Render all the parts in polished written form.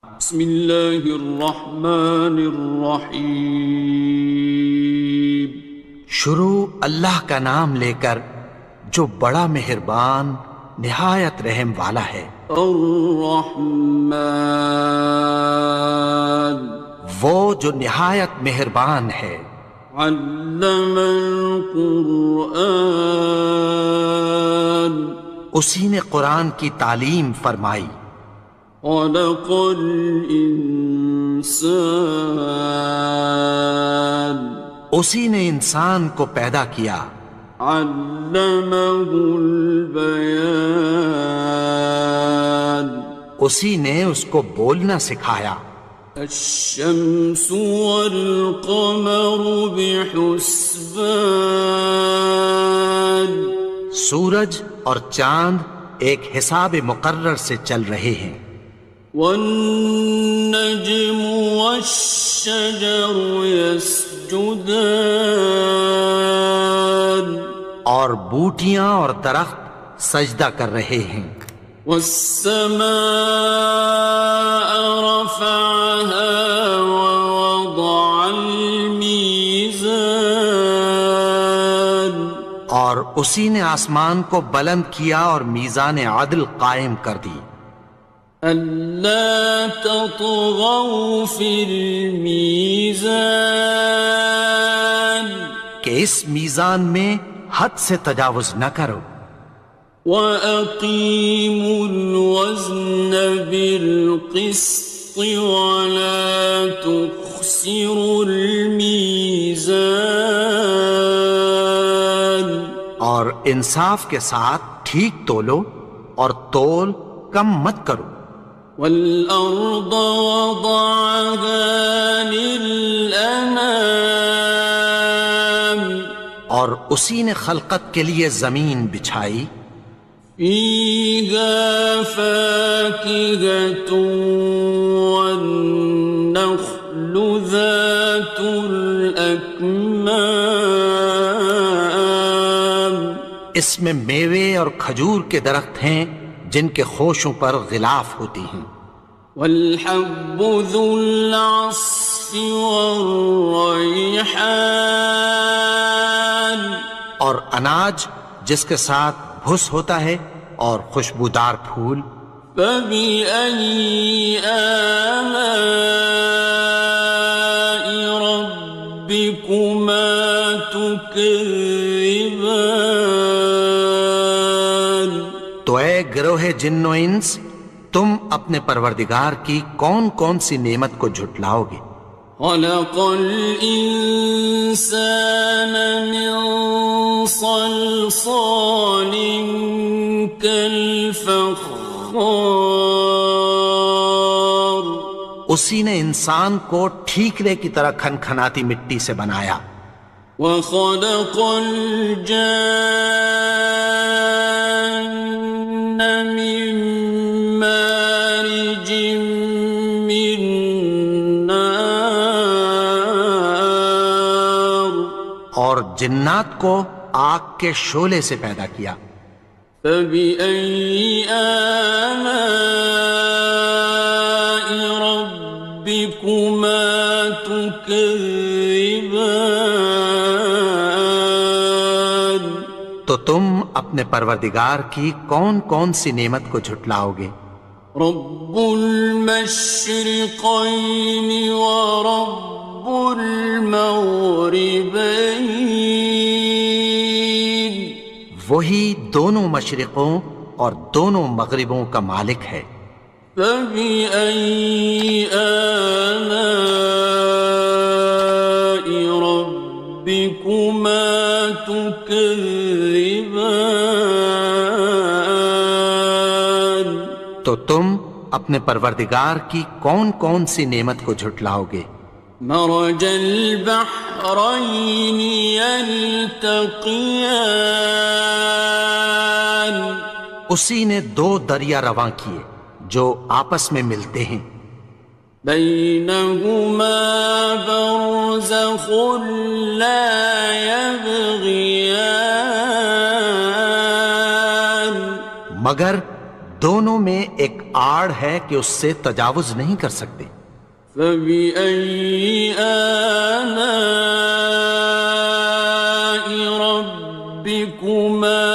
بسم اللہ الرحمن الرحیم۔ شروع اللہ کا نام لے کر جو بڑا مہربان نہایت رحم والا ہے۔ الرحمن، وہ جو نہایت مہربان ہے۔ علم القرآن، اسی نے قرآن کی تعلیم فرمائی۔ خلق الانسان، اسی نے انسان کو پیدا کیا۔ علمہ البیان، اسی نے اس کو بولنا سکھایا۔ الشمس والقمر بحسبان، سورج اور چاند ایک حساب مقرر سے چل رہے ہیں۔ والنجم والشجر يسجدان، اور بوٹیاں اور درخت سجدہ کر رہے ہیں۔ والسماء رفعها ووضع الميزان، اور اسی نے آسمان کو بلند کیا اور میزان عدل قائم کر دی۔ ألا تطغوا في الميزان، کہ اس میزان میں حد سے تجاوز نہ کرو۔ وَأَقِيمُوا الْوَزْنَ بِالْقِسْطِ وَلَا تُخْسِرُوا الْمِيزَانَ، اور انصاف کے ساتھ ٹھیک تولو اور تول کم مت کرو۔ وَالْأَرْضَ وَضَعَهَا لِلْأَنَامِ، اور اسی نے خلقت کے لیے زمین بچھائی۔ فِيهَا فَاكِهَةٌ وَالنَّخْلُ ذَاتُ الْأَكْمَامِ، اس میں میوے اور کھجور کے درخت ہیں جن کے خوشوں پر غلاف ہوتی ہیں۔ وَالْحَبُّ ذُو الْعَصْفِ وَالرَّيْحَانِ، اور اناج جس کے ساتھ بھس ہوتا ہے اور خوشبودار پھول۔ فَبِأَيِّ آلَاءِ رَبِّكُمَا تُكَذِّبَانِ، تو اے گروہ جن و انس، تم اپنے پروردگار کی کون کون سی نعمت کو جھٹلاؤ گے؟ خَلَقَ الْإِنسَانَ مِنْ صَلْصَالٍ كَالْفَخَّارِ، اسی نے انسان کو ٹھیکرے کی طرح کھنکھناتی مٹی سے بنایا۔ وَخَلَقَ الْجَانَّ مِن مَّارِجٍ مِّن نَّارٍ، اور جنات کو آگ کے شعلے سے پیدا کیا۔ فَبِأَيِّ آلَاءِ رَبِّكُمَا تُكَذِّبَانِ، تو تم اپنے پروردگار کی کون کون سی نعمت کو جھٹلاؤ گے؟ رب المشرقين ورب المغربين، وہی دونوں مشرقوں اور دونوں مغربوں کا مالک ہے۔ فَبِأَيِّ آلَاءِ رَبِّكُمَا تُكَذِّبَانِ، تو تم اپنے پروردگار کی کون کون سی نعمت کو جھٹلاؤ گے؟ مرج البحرين يلتقيان، اسی نے دو دریا رواں کیے جو آپس میں ملتے ہیں۔ بينهما برزخ لا يبغيان، مگر دونوں میں ایک آڑ ہے کہ اس سے تجاوز نہیں کر سکتے۔ فبأي آلاء ربكما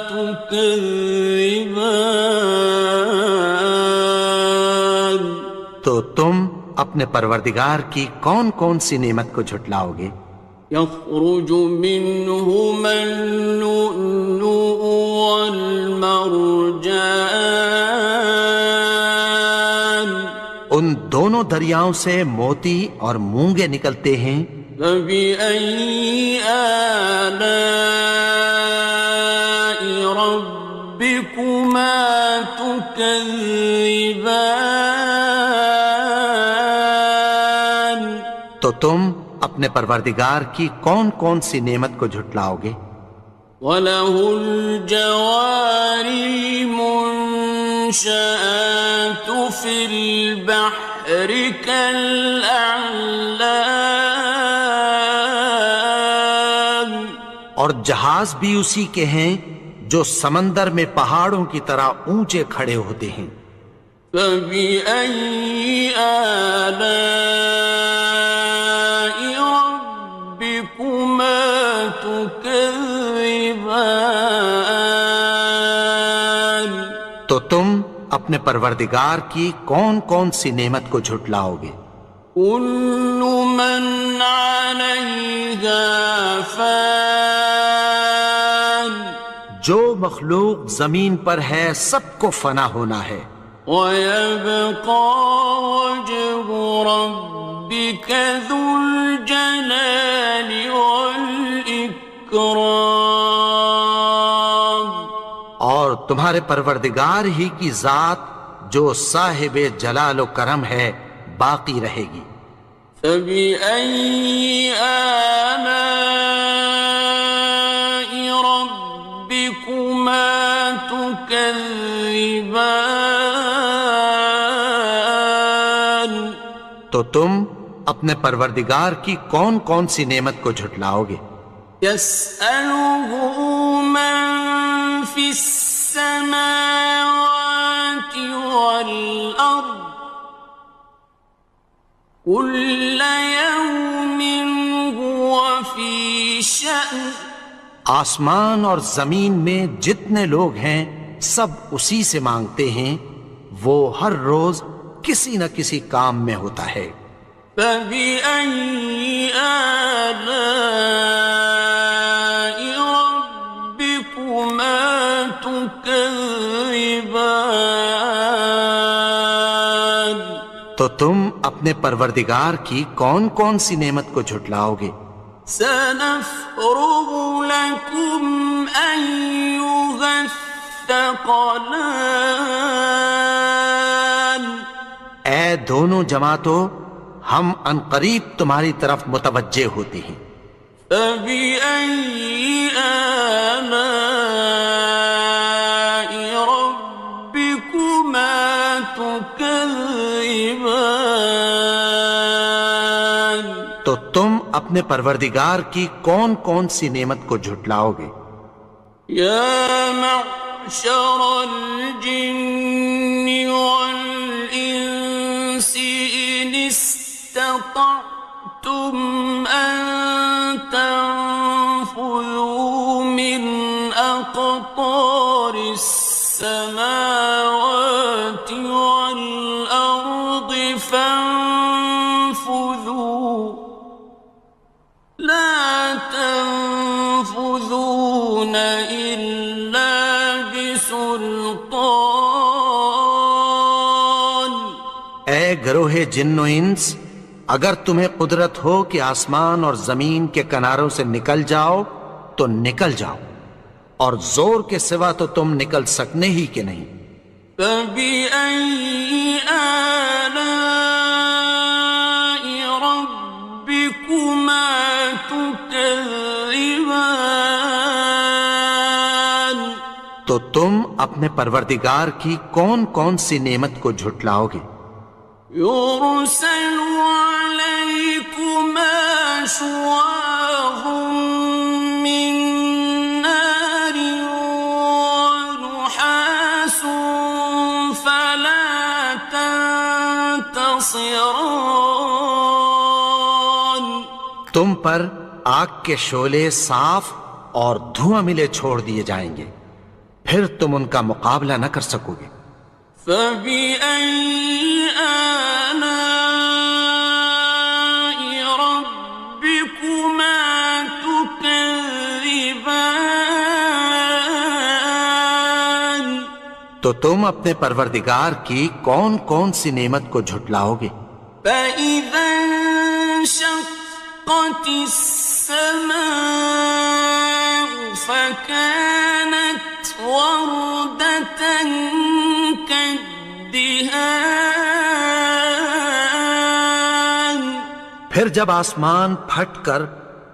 تكذبان؟ تو تم اپنے پروردگار کی کون کون سی نعمت کو جھٹلاؤ گے؟ يخرج منهما اللؤلؤ والمرجان، ان دونوں دریاؤں سے موتی اور مونگے نکلتے ہیں۔ فبأي آلاء ربكما تكذبان؟ تو تم اپنے پروردگار کی کون کون سی نعمت کو جھٹلاؤ گے؟ وَلَهُ الْجَوَارِ الْمُنشَآتُ فِي الْبَحْرِ كَالْأَعْلَامِ، اور جہاز بھی اسی کے ہیں جو سمندر میں پہاڑوں کی طرح اونچے کھڑے ہوتے ہیں۔ فَبِأَيِّ آلَاءِ رَبِّكُمَا تُكَذِّبَانِ؟ تو تم اپنے پروردگار کی کون کون سی نعمت کو جھٹلاؤ گے؟ كُلُّ مَنْ عَلَيْهَا فَانٍ، جو مخلوق زمین پر ہے سب کو فنا ہونا ہے۔ وَيَبْقَى وَجْهُ رَبِّكَ ذُو الْجَلَالِ وَالْإِكْرَامِ، اور تمہارے پروردگار ہی کی ذات جو صاحب جلال و کرم ہے باقی رہے گی۔ فَبِأَيِّ آلَاءِ رَبِّكُمَا تُكَذِّبَانِ؟ تو تم اپنے پروردگار کی کون کون سی نعمت کو جھٹلاؤ گے؟ يَسْأَلُهُ مَن فِي السَّمَاوَاتِ وَالْأَرْضِ كُلَّ يَوْمٍ هُوَ فِي شَأْنٍ، آسمان اور زمین میں جتنے لوگ ہیں سب اسی سے مانگتے ہیں، وہ ہر روز کسی نہ کسی کام میں ہوتا ہے۔ فَبِأَيِّ آلَاءِ رَبِّكُمَا تُكَذِّبَانِ؟ تو تم اپنے پروردگار کی کون کون سی نعمت کو جھٹلاؤ گے؟ سَنَفْرُغُ لَكُمْ أَيُّهَ الثَّقَلَانِ، اے دونوں جماعتوں، ہم عنقریب تمہاری طرف متوجہ ہوتے ہیں۔ فَبِأَيِّ آلَاءِ رَبِّكُمَا تُكَذِّبَانِ؟ تو تم اپنے پروردگار کی کون کون سی نعمت کو جھٹلاؤ گے؟ يَا مَعْشَرَ الْجِنِّ وَالْإِنسِ إِنِ اسْتَطَعْتُمْ أَن تَنفُذُوا مِنْ أَقْطَارِ السَّمَاوَاتِ وَالْأَرْضِ فَانفُذُوا، لَا تَنفُذُونَ إِلَّا بِسُلْطَانٍ۔ اے گروہ جن و انس، اگر تمہیں قدرت ہو کہ آسمان اور زمین کے کناروں سے نکل جاؤ تو نکل جاؤ، اور زور کے سوا تو تم نکل سکنے ہی کے نہیں۔ فَبِأَيِّ آلَاءِ رَبِّكُمَا تُكَذِّبَانِ؟ تو تم اپنے پروردگار کی کون کون سی نعمت کو جھٹلاؤ گے؟ يُرْسَلُ عَلَيْكُمَا شُوَاظٌ مِّن نَّارٍ وَنُحَاسٌ خصران. تم پر آگ کے شعلے صاف اور دھواں ملے چھوڑ دیے جائیں گے، پھر تم ان کا مقابلہ نہ کر سکو گے۔ فبأي آلاء ربكما تكذبان. تو تم اپنے پروردگار کی کون کون سی نعمت کو جھٹلاؤ گے؟ فإذا انشقت السماء فكانت وردة كالدهان. پھر جب آسمان پھٹ کر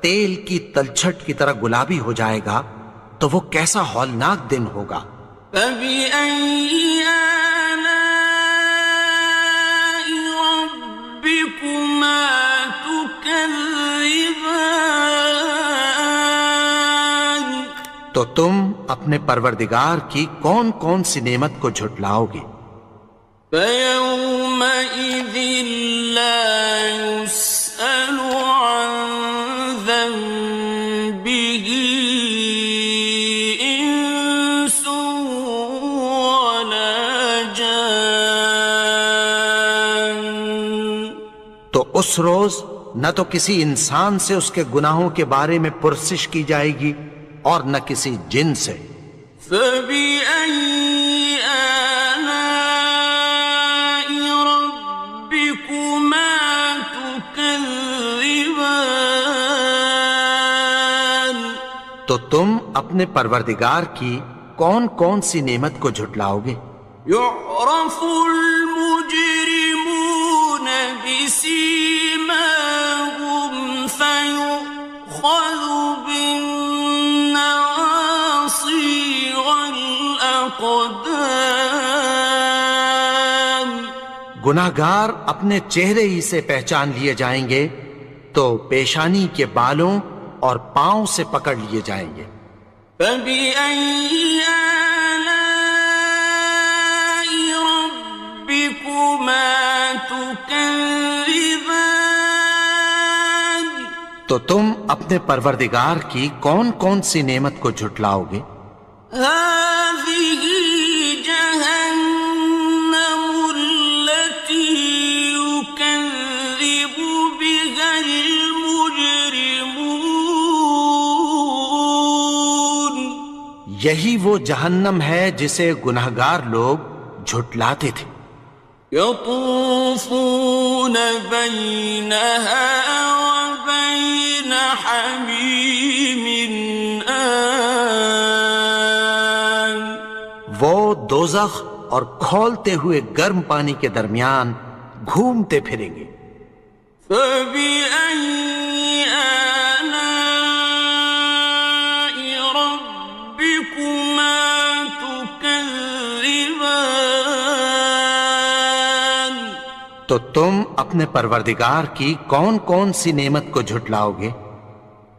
تیل کی تلچھٹ کی طرح گلابی ہو جائے گا تو وہ کیسا ہولناک دن ہوگا۔ فبأي آلاء ربكما تكذبان. تو تم اپنے پروردگار کی کون کون سی نعمت کو جھٹلاؤ گے؟ فيومئذ لا يسأل عن ذنبه إنس ولا جان. تو اس روز نہ تو کسی انسان سے اس کے گناہوں کے بارے میں پرسش کی جائے گی اور نہ کسی جن سے۔ فبأي آلاء ربكما تكذبان. تو تم اپنے پروردگار کی کون کون سی نعمت کو جھٹلاؤ گے؟ يعرف المجرمون بسيماهم فيؤخذ بالنواصي والأقدام. گناہگار اپنے چہرے ہی سے پہچان لیے جائیں گے تو پیشانی کے بالوں اور پاؤں سے پکڑ لیے جائیں گے۔ فبأي آلاء ربكما تكذبان. تو تم اپنے پروردگار کی کون کون سی نعمت کو جھٹلاؤ گے؟ هذه جهنم التي يكذب بها المجرمون. یہی وہ جہنم ہے جسے گناہگار لوگ جھٹلاتے تھے۔ يطوفون بينها وبين حميم آن. وہ دوزخ اور کھولتے ہوئے گرم پانی کے درمیان گھومتے پھریں گے۔ فبأي آلاء ربكما تكذبان. تو تم اپنے پروردگار کی کون کون سی نعمت کو جھٹلاؤ گے؟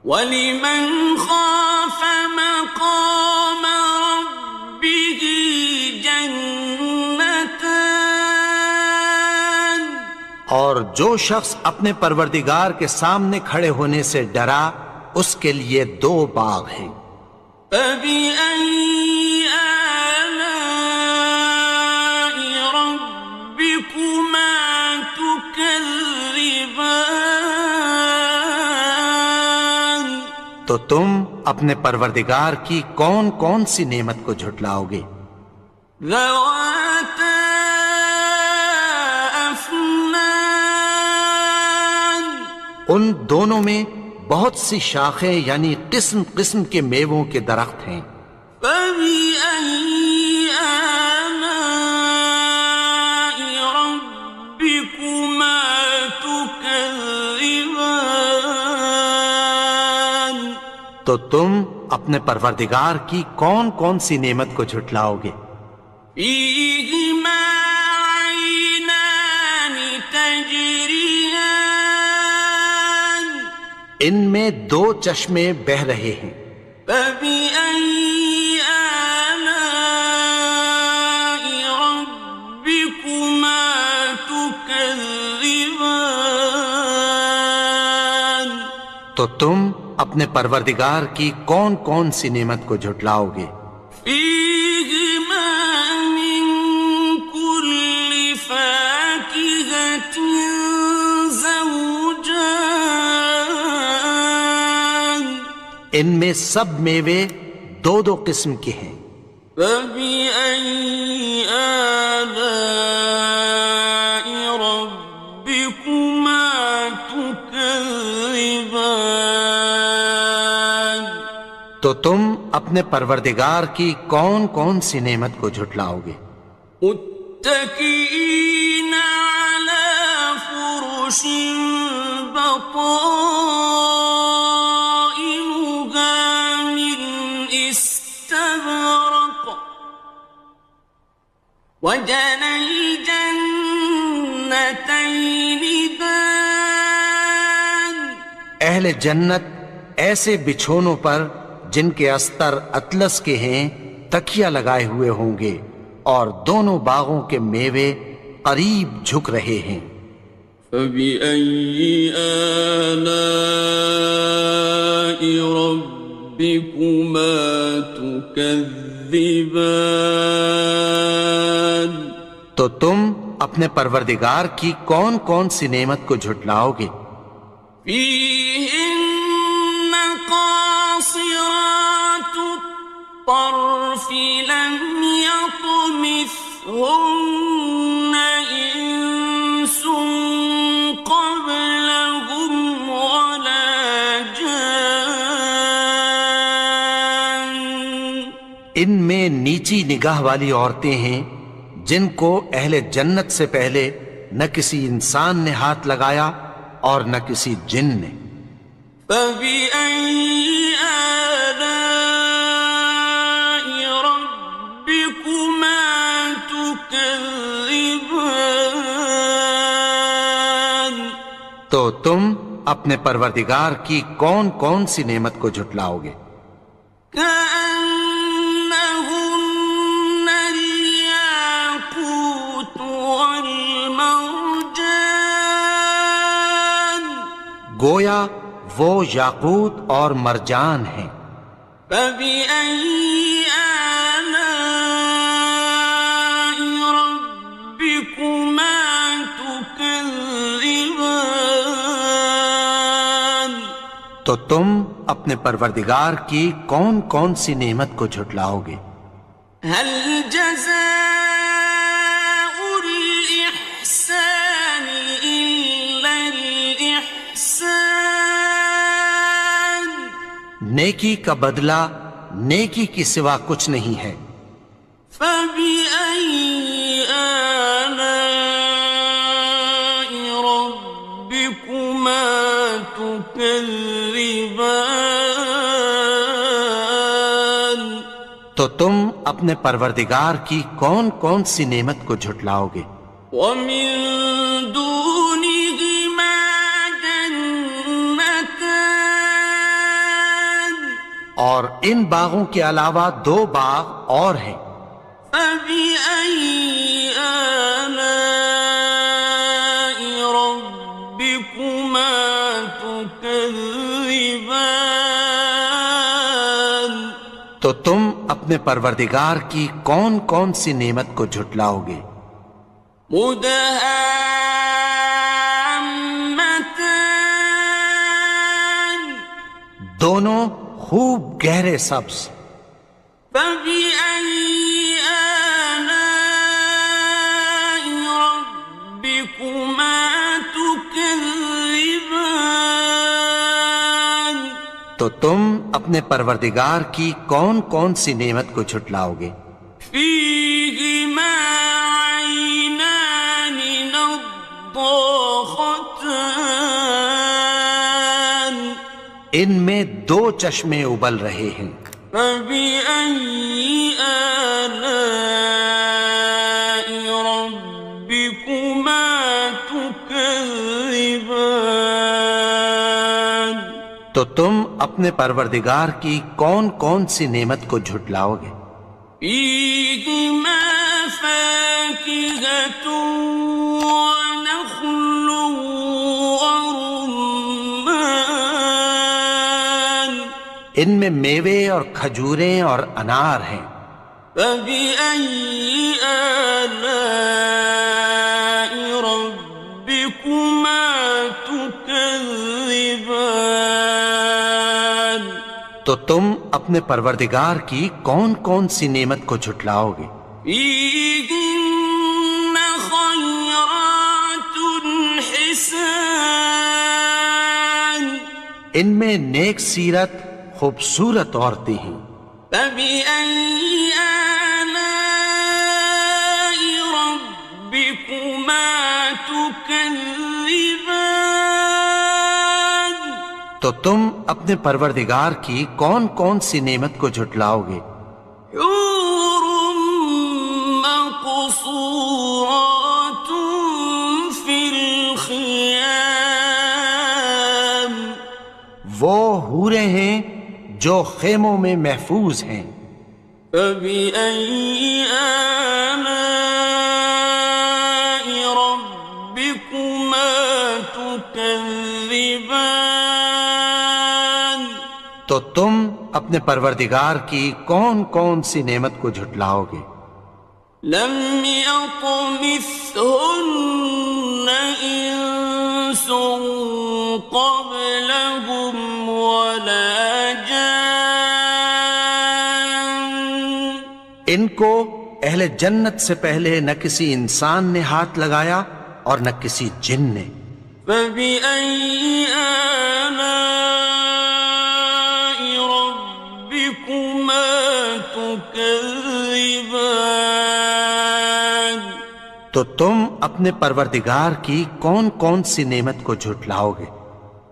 وَلِمَنْ خَافَ مَقَامَ رَبِّهِ جَنَّتَانِ. اور جو شخص اپنے پروردگار کے سامنے کھڑے ہونے سے ڈرا اس کے لیے دو باغ ہیں۔ فَبِأَيِّ آلَاءِ رَبِّكُمَا تُكَذِّبَانِ. تو تم اپنے پروردگار کی کون کون سی نعمت کو جھٹلاؤ گے؟ ذَوَاتَا أَفْنَانٍ. ان دونوں میں بہت سی شاخیں یعنی قسم قسم کے میووں کے درخت ہیں۔ فَبِأَيِّ آلَاءِ رَبِّكُمَا تُكَذِّبَانِ. تو تم اپنے پروردگار کی کون کون سی نعمت کو جھٹلاؤ گے؟ فِيهِمَا عَيْنَانِ تَجْرِيَانِ. ان میں دو چشمے بہہ رہے ہیں۔ فَبِأَيِّ آلَاءِ رَبِّكُمَا تُكَذِّبَانِ. تو تم اپنے پروردگار کی کون کون سی نعمت کو جھٹلاؤ گے؟ فیہما من کل فاکہۃ زوجان، ان میں سب میوے دو دو قسم کے ہیں۔ فبأي آلاء ربكما تكذبان، تو تم اپنے پروردگار کی کون کون سی نعمت کو جھٹلاؤ گے؟ متكئين على فرش بطائنها من استبرق، وجنى الجنتين دان، اہل جنت ایسے بچھونوں پر جن کے استر اطلس کے ہیں تکیہ لگائے ہوئے ہوں گے، اور دونوں باغوں کے میوے قریب جھک رہے ہیں۔ فبأي آلاء ربكما تكذبان، تو تم اپنے پروردگار کی کون کون سی نعمت کو جھٹلاؤ گے؟ فيهن قاصرات الطرف لم يطمثهن إنس قبلهم ولا جان، ان میں نیچی نگاہ والی عورتیں ہیں جن کو اہل جنت سے پہلے نہ کسی انسان نے ہاتھ لگایا اور نہ کسی جن نے۔ فبأي آلاء ربكما تكذبان، تو تم اپنے پروردگار کی کون کون سی نعمت کو جھٹلاؤ گے؟ كأنهن الياقوت والمرجان، گویا وہ یاقوت اور مرجان ہیں۔ فبأي آلاء ربكما تكذبان، تو تم اپنے پروردگار کی کون کون سی نعمت کو جھٹلاؤ گے؟ هل جزاء الإحسان إلا الإحسان، نیکی کا بدلہ نیکی کی سوا کچھ نہیں ہے۔ فبأي آلاء ربكما تكذبان، تو تم اپنے پروردگار کی کون کون سی نعمت کو جھٹلاؤ گے؟ ومن دونهما جنتان، اور ان باغوں کے علاوہ دو باغ اور ہیں۔ فبأي آلاء ربكما تكذبان، تو تم اپنے پروردگار کی کون کون سی نعمت کو جھٹلاؤ گے؟ مدهامتان، دونوں خوب گہرے سبز۔ فبأي آلاء ربكما تكذبان، تو تم اپنے پروردگار کی کون کون سی نعمت کو جھٹلاؤ گے؟ فيهما عينان نضاختان، ان میں دو چشمے ابل رہے ہیں۔ فبأي آلاء ربكما تكذبان، تو تم اپنے پروردگار کی کون کون سی نعمت کو جھٹلاؤ گے؟ فيهما فاكهة ونخل ورمان، ان میں میوے اور کھجوریں اور انار ہیں۔ فبأي آلاء ربكما تكذبان؟ تو تم اپنے پروردگار کی کون کون سی نعمت کو جھٹلاؤ گے؟ فيهن خيرات حسان، ان میں نیک سیرت خوبصورت عورتیں ہیں۔ فبأي آلاء ربكما تكذبان؟ تو تم اپنے پروردگار کی کون کون سی نعمت کو جھٹلاؤ گے؟ حور مقصورات في الخيام، وہ حوریں ہیں جو خیموں میں محفوظ ہیں۔ فبأي آلاء ربكما تكذبان؟ تو تم اپنے پروردگار کی کون کون سی نعمت کو جھٹلاؤ گے؟ لم يطمثهن إنس قبلهم ولا جان، ان کو اہل جنت سے پہلے نہ کسی انسان نے ہاتھ لگایا اور نہ کسی جن نے۔ فبأي آلاء ربكما تكذبان؟ تو تم اپنے پروردگار کی کون کون سی نعمت کو جھٹلاؤ گے؟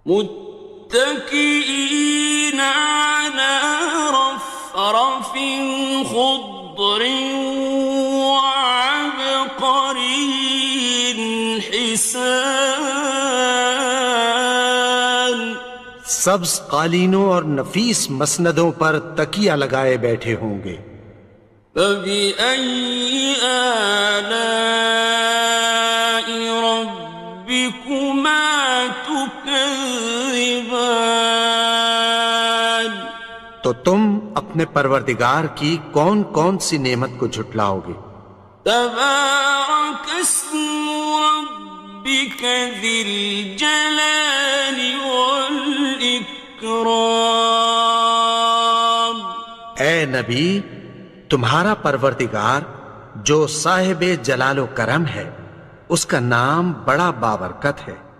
متكئين على رفرف خضر وعبقري حسان، سبز قالینوں اور نفیس مسندوں پر تکیہ لگائے بیٹھے ہوں گے۔ فبأي آلاء ربكما تكذبان؟ تو تم اپنے پروردگار کی کون کون سی نعمت کو جھٹلاؤ گے؟ تبارك اسم ربك ذي الجلال والإكرام۔ اے نبی، تمہارا پروردگار جو صاحب جلال و کرم ہے، اس کا نام بڑا بابرکت ہے۔